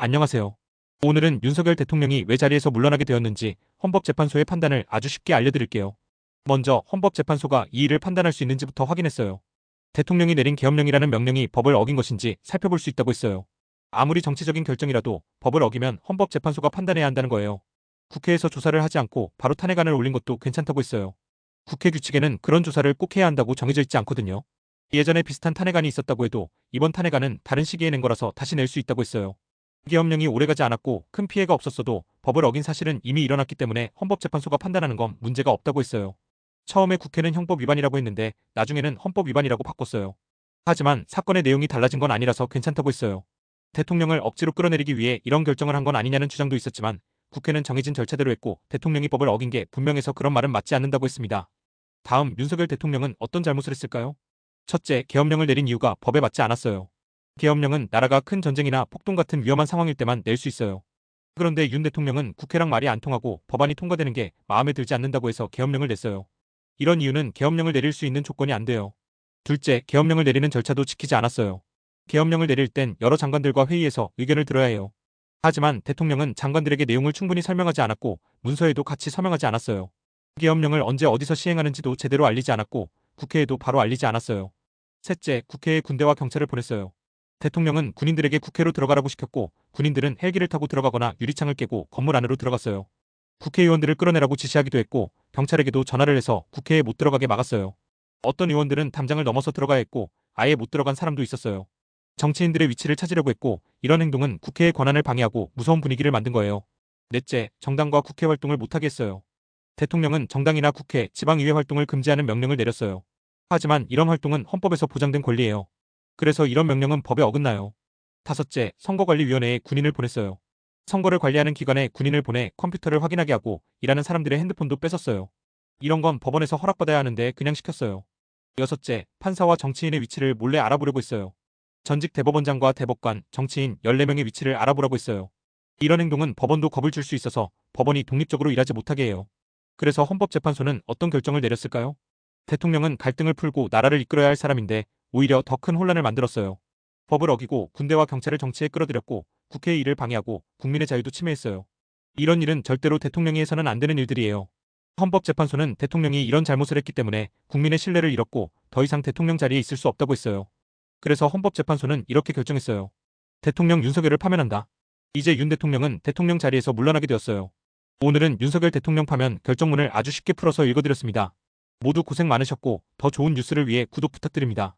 안녕하세요. 오늘은 윤석열 대통령이 왜 자리에서 물러나게 되었는지 헌법재판소의 판단을 아주 쉽게 알려드릴게요. 먼저 헌법재판소가 이 일을 판단할 수 있는지부터 확인했어요. 대통령이 내린 계엄령이라는 명령이 법을 어긴 것인지 살펴볼 수 있다고 했어요. 아무리 정치적인 결정이라도 법을 어기면 헌법재판소가 판단해야 한다는 거예요. 국회에서 조사를 하지 않고 바로 탄핵안을 올린 것도 괜찮다고 했어요. 국회 규칙에는 그런 조사를 꼭 해야 한다고 정해져 있지 않거든요. 예전에 비슷한 탄핵안이 있었다고 해도 이번 탄핵안은 다른 시기에 낸 거라서 다시 낼 수 있다고 했어요. 계엄령이 오래가지 않았고 큰 피해가 없었어도 법을 어긴 사실은 이미 일어났기 때문에 헌법재판소가 판단하는 건 문제가 없다고 했어요. 처음에 국회는 형법 위반이라고 했는데 나중에는 헌법 위반이라고 바꿨어요. 하지만 사건의 내용이 달라진 건 아니라서 괜찮다고 했어요. 대통령을 억지로 끌어내리기 위해 이런 결정을 한 건 아니냐는 주장도 있었지만 국회는 정해진 절차대로 했고 대통령이 법을 어긴 게 분명해서 그런 말은 맞지 않는다고 했습니다. 다음 윤석열 대통령은 어떤 잘못을 했을까요? 첫째, 계엄령을 내린 이유가 법에 맞지 않았어요. 계엄령은 나라가 큰 전쟁이나 폭동 같은 위험한 상황일 때만 낼 수 있어요. 그런데 윤 대통령은 국회랑 말이 안 통하고 법안이 통과되는 게 마음에 들지 않는다고 해서 계엄령을 냈어요. 이런 이유는 계엄령을 내릴 수 있는 조건이 안 돼요. 둘째, 계엄령을 내리는 절차도 지키지 않았어요. 계엄령을 내릴 땐 여러 장관들과 회의에서 의견을 들어야 해요. 하지만 대통령은 장관들에게 내용을 충분히 설명하지 않았고 문서에도 같이 서명하지 않았어요. 계엄령을 언제 어디서 시행하는지도 제대로 알리지 않았고 국회에도 바로 알리지 않았어요. 셋째, 국회에 군대와 경찰을 보냈어요. 대통령은 군인들에게 국회로 들어가라고 시켰고 군인들은 헬기를 타고 들어가거나 유리창을 깨고 건물 안으로 들어갔어요. 국회의원들을 끌어내라고 지시하기도 했고 경찰에게도 전화를 해서 국회에 못 들어가게 막았어요. 어떤 의원들은 담장을 넘어서 들어가야 했고 아예 못 들어간 사람도 있었어요. 정치인들의 위치를 찾으려고 했고 이런 행동은 국회의 권한을 방해하고 무서운 분위기를 만든 거예요. 넷째, 정당과 국회 활동을 못하게 했어요. 대통령은 정당이나 국회, 지방의회 활동을 금지하는 명령을 내렸어요. 하지만 이런 활동은 헌법에서 보장된 권리예요. 그래서 이런 명령은 법에 어긋나요. 다섯째, 선거관리위원회에 군인을 보냈어요. 선거를 관리하는 기관에 군인을 보내 컴퓨터를 확인하게 하고 일하는 사람들의 핸드폰도 뺏었어요. 이런 건 법원에서 허락받아야 하는데 그냥 시켰어요. 여섯째, 판사와 정치인의 위치를 몰래 알아보려고 했어요. 전직 대법원장과 대법관, 정치인 14명의 위치를 알아보라고 했어요. 이런 행동은 법원도 겁을 줄 수 있어서 법원이 독립적으로 일하지 못하게 해요. 그래서 헌법재판소는 어떤 결정을 내렸을까요? 대통령은 갈등을 풀고 나라를 이끌어야 할 사람인데 오히려 더 큰 혼란을 만들었어요. 법을 어기고 군대와 경찰을 정치에 끌어들였고 국회의 일을 방해하고 국민의 자유도 침해했어요. 이런 일은 절대로 대통령이 해서는 안 되는 일들이에요. 헌법재판소는 대통령이 이런 잘못을 했기 때문에 국민의 신뢰를 잃었고 더 이상 대통령 자리에 있을 수 없다고 했어요. 그래서 헌법재판소는 이렇게 결정했어요. 대통령 윤석열을 파면한다. 이제 윤 대통령은 대통령 자리에서 물러나게 되었어요. 오늘은 윤석열 대통령 파면 결정문을 아주 쉽게 풀어서 읽어드렸습니다. 모두 고생 많으셨고 더 좋은 뉴스를 위해 구독 부탁드립니다.